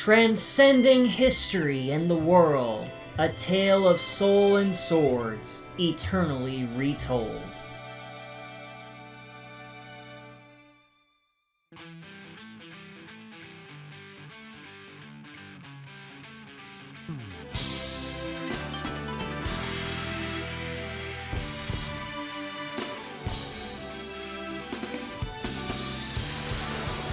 Transcending history and the world, a tale of soul and swords, eternally retold.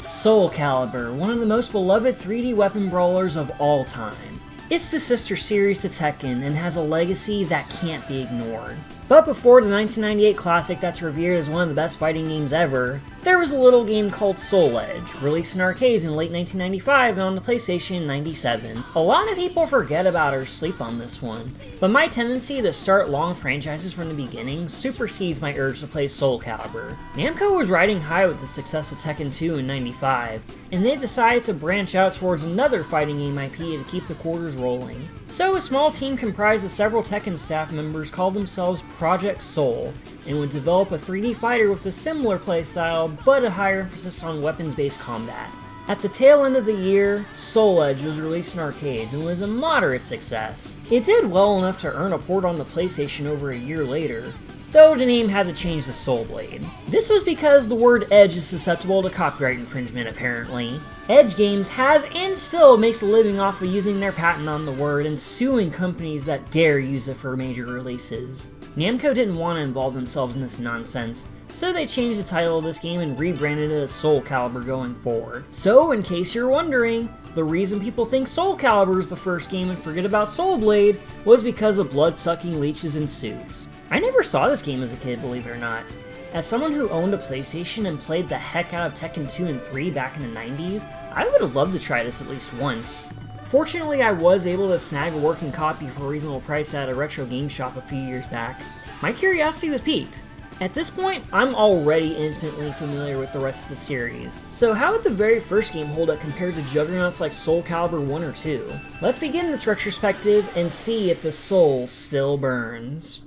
Soul Calibur, one of the most beloved 3D weapon brawlers of all time. It's the sister series to Tekken and has a legacy that can't be ignored. But before the 1998 classic that's revered as one of the best fighting games ever, there was a little game called Soul Edge, released in arcades in late 1995 and on the PlayStation in '97. A lot of people forget about or sleep on this one, but my tendency to start long franchises from the beginning supersedes my urge to play Soul Calibur. Namco was riding high with the success of Tekken 2 in '95, and they decided to branch out towards another fighting game IP to keep the quarters rolling. So a small team comprised of several Tekken staff members called themselves Project Soul, and would develop a 3D fighter with a similar playstyle, but a higher emphasis on weapons-based combat. At the tail end of the year, Soul Edge was released in arcades and was a moderate success. It did well enough to earn a port on the PlayStation over a year later, though the name had to change to Soul Blade. This was because the word Edge is susceptible to copyright infringement, apparently. Edge Games has and still makes a living off of using their patent on the word and suing companies that dare use it for major releases. Namco didn't want to involve themselves in this nonsense, so they changed the title of this game and rebranded it as Soul Calibur going forward. So, in case you're wondering, the reason people think Soul Calibur is the first game and forget about Soul Blade was because of blood-sucking leeches in suits. I never saw this game as a kid, believe it or not. As someone who owned a PlayStation and played the heck out of Tekken 2 and 3 back in the 90s, I would have loved to try this at least once. Fortunately, I was able to snag a working copy for a reasonable price at a retro game shop a few years back. My curiosity was piqued. At this point, I'm already intimately familiar with the rest of the series, so how would the very first game hold up compared to juggernauts like Soul Calibur 1 or 2? Let's begin this retrospective and see if the soul still burns.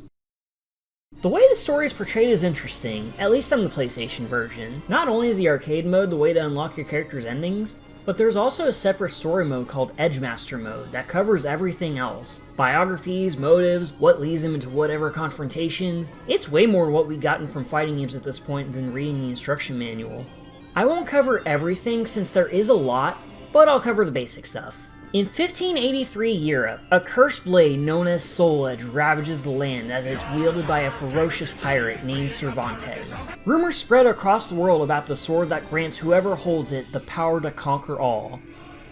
The way the story is portrayed is interesting, at least on the PlayStation version. Not only is the arcade mode the way to unlock your character's endings, but there's also a separate story mode called Edgemaster mode that covers everything else. Biographies, motives, what leads them into whatever confrontations. It's way more what we've gotten from fighting games at this point than reading the instruction manual. I won't cover everything since there is a lot, but I'll cover the basic stuff. In 1583 Europe, a cursed blade known as Soul Edge ravages the land as it's wielded by a ferocious pirate named Cervantes. Rumors spread across the world about the sword that grants whoever holds it the power to conquer all,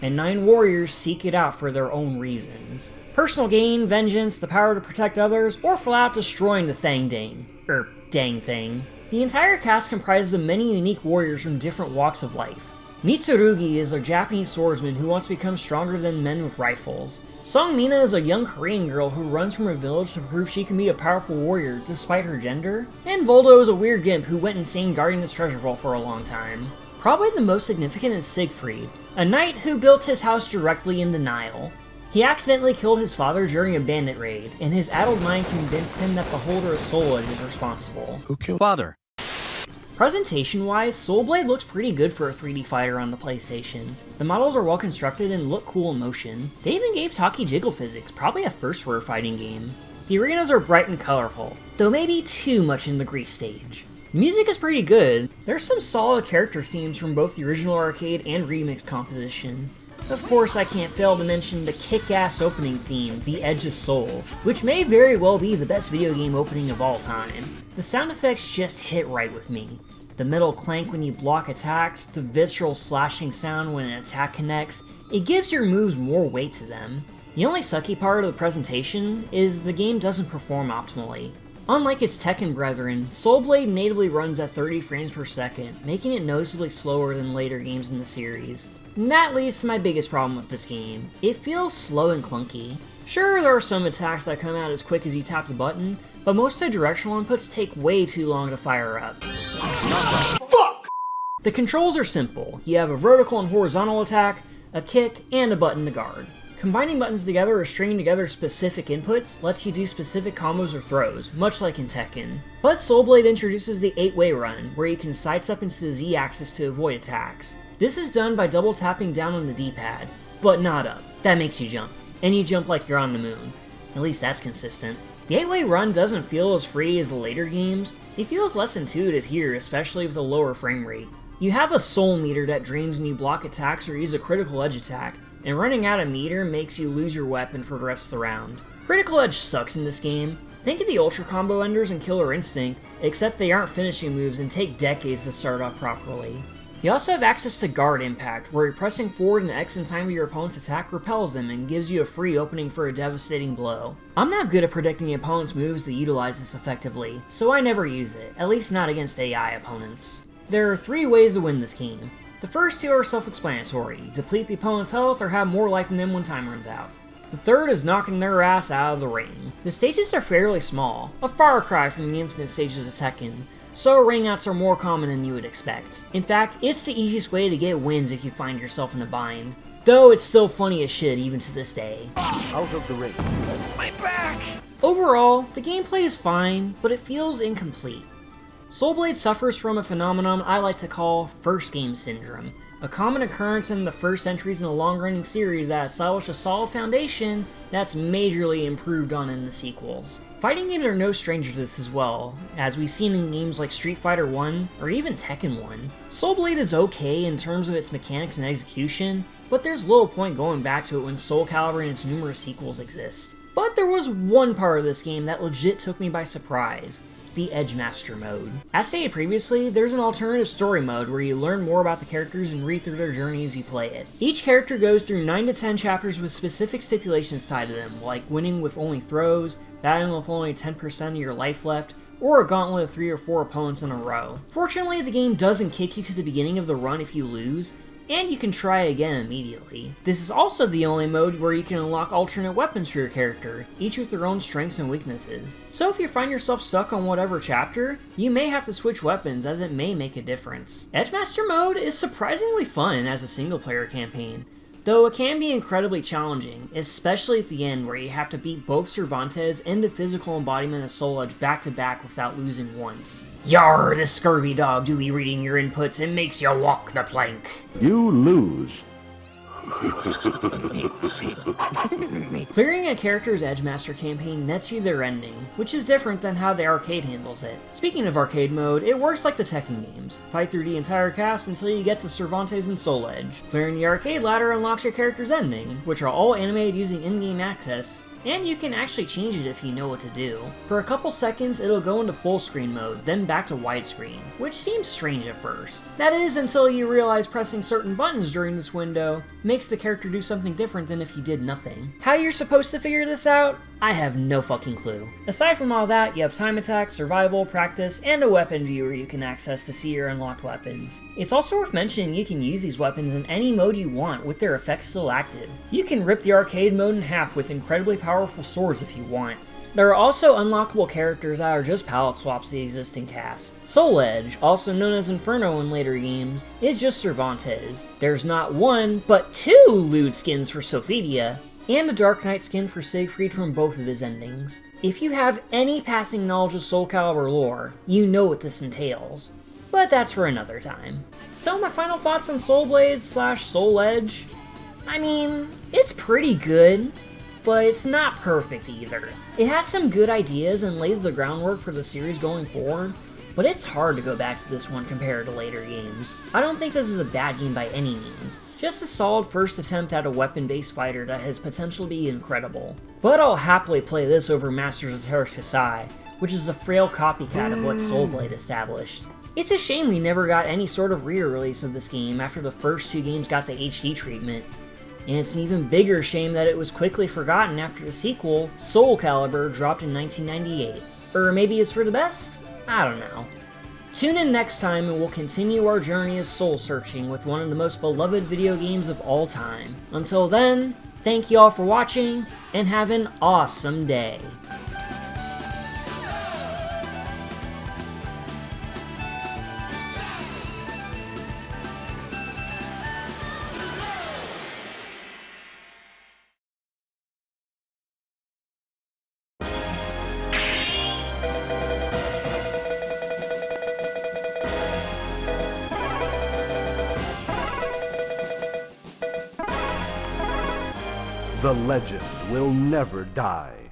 and 9 warriors seek it out for their own reasons. Personal gain, vengeance, the power to protect others, or flat out destroying the dang thing. The entire cast comprises of many unique warriors from different walks of life. Mitsurugi is a Japanese swordsman who wants to become stronger than men with rifles. Songmina is a young Korean girl who runs from a village to prove she can be a powerful warrior despite her gender. And Voldo is a weird gimp who went insane guarding this treasure vault for a long time. Probably the most significant is Siegfried, a knight who built his house directly in the Nile. He accidentally killed his father during a bandit raid, and his addled mind convinced him that the holder of Soul Edge is responsible. Who killed father? Presentation-wise, Soul Blade looks pretty good for a 3D fighter on the PlayStation. The models are well constructed and look cool in motion. They even gave Taki jiggle physics, probably a first for a fighting game. The arenas are bright and colorful, though maybe too much in the Grease stage. Music is pretty good. There's some solid character themes from both the original arcade and remix composition. Of course, I can't fail to mention the kick-ass opening theme, The Edge of Soul, which may very well be the best video game opening of all time. The sound effects just hit right with me. The metal clank when you block attacks, the visceral slashing sound when an attack connects, it gives your moves more weight to them. The only sucky part of the presentation is the game doesn't perform optimally. Unlike its Tekken brethren, Soul Blade natively runs at 30 frames per second, making it noticeably slower than later games in the series. And that leads to my biggest problem with this game. It feels slow and clunky. Sure, there are some attacks that come out as quick as you tap the button, but most of the directional inputs take way too long to fire up. Fuck! The controls are simple. You have a vertical and horizontal attack, a kick, and a button to guard. Combining buttons together or stringing together specific inputs lets you do specific combos or throws, much like in Tekken. But Soul Blade introduces the 8-way run, where you can sidestep into the Z-axis to avoid attacks. This is done by double tapping down on the D-pad. but not up. That makes you jump. And you jump like you're on the moon. At least that's consistent. The 8-way run doesn't feel as free as the later games. It feels less intuitive here, especially with a lower frame rate. You have a soul meter that drains when you block attacks or use a critical edge attack, and running out of meter makes you lose your weapon for the rest of the round. Critical edge sucks in this game. Think of the Ultra Combo Enders and Killer Instinct, except they aren't finishing moves and take decades to start off properly. You also have access to Guard Impact, where pressing forward and X in time of your opponent's attack repels them and gives you a free opening for a devastating blow. I'm not good at predicting the opponent's moves to utilize this effectively, so I never use it, at least not against AI opponents. There are 3 ways to win this game. The first 2 are self-explanatory: deplete the opponent's health or have more life than them when time runs out. The third is knocking their ass out of the ring. The stages are fairly small, a far cry from the infinite stages of Tekken, so rainouts are more common than you would expect. In fact, it's the easiest way to get wins if you find yourself in a bind, though it's still funny as shit even to this day. Out of the ring. My back! Overall, the gameplay is fine, but it feels incomplete. Soul Blade suffers from a phenomenon I like to call first game syndrome, a common occurrence in the first entries in a long-running series that established a solid foundation that's majorly improved on in the sequels. Fighting games are no stranger to this as well, as we've seen in games like Street Fighter 1 or even Tekken 1. Soul Blade is okay in terms of its mechanics and execution, but there's little point going back to it when Soul Calibur and its numerous sequels exist. But there was one part of this game that legit took me by surprise: the Edgemaster mode. As stated previously, there's an alternative story mode where you learn more about the characters and read through their journey as you play it. Each character goes through 9 to 10 chapters with specific stipulations tied to them, like winning with only throws, battling with only 10% of your life left, or a gauntlet of 3 or 4 opponents in a row. Fortunately, the game doesn't kick you to the beginning of the run if you lose, and you can try again immediately. This is also the only mode where you can unlock alternate weapons for your character, each with their own strengths and weaknesses. So if you find yourself stuck on whatever chapter, you may have to switch weapons, as it may make a difference. Edgemaster mode is surprisingly fun as a single player campaign, though it can be incredibly challenging, especially at the end where you have to beat both Cervantes and the physical embodiment of Soul Edge back to back without losing once. Yar, this scurvy dog do be reading your inputs and makes you walk the plank. You lose. Clearing a character's Edgemaster campaign nets you their ending, which is different than how the arcade handles it. Speaking of arcade mode, it works like the Tekken games. Fight through the entire cast until you get to Cervantes and Soul Edge. Clearing the arcade ladder unlocks your character's ending, which are all animated using in-game access, and you can actually change it if you know what to do. For a couple seconds, it'll go into full screen mode, then back to widescreen, which seems strange at first. That is, until you realize pressing certain buttons during this window makes the character do something different than if he did nothing. How you're supposed to figure this out? I have no fucking clue. Aside from all that, you have time attack, survival, practice, and a weapon viewer you can access to see your unlocked weapons. It's also worth mentioning you can use these weapons in any mode you want with their effects still active. You can rip the arcade mode in half with incredibly powerful swords if you want. There are also unlockable characters that are just palette swaps to the existing cast. Soul Edge, also known as Inferno in later games, is just Cervantes. There's not one, but 2 lewd skins for Sophidia, and a Dark Knight skin for Siegfried from both of his endings. If you have any passing knowledge of Soul Calibur lore, you know what this entails. But that's for another time. So my final thoughts on Soul Blade / Soul Edge? I mean, it's pretty good, but it's not perfect either. It has some good ideas and lays the groundwork for the series going forward, but it's hard to go back to this one compared to later games. I don't think this is a bad game by any means, just a solid first attempt at a weapon-based fighter that has potential to be incredible. But I'll happily play this over Masters of Terra Shisai, which is a frail copycat of what Soul Blade established. It's a shame we never got any sort of re-release of this game after the first 2 games got the HD treatment. And it's an even bigger shame that it was quickly forgotten after the sequel, Soul Calibur, dropped in 1998. Or maybe it's for the best? I don't know. Tune in next time and we'll continue our journey of soul searching with one of the most beloved video games of all time. Until then, thank you all for watching, and have an awesome day. The legend will never die.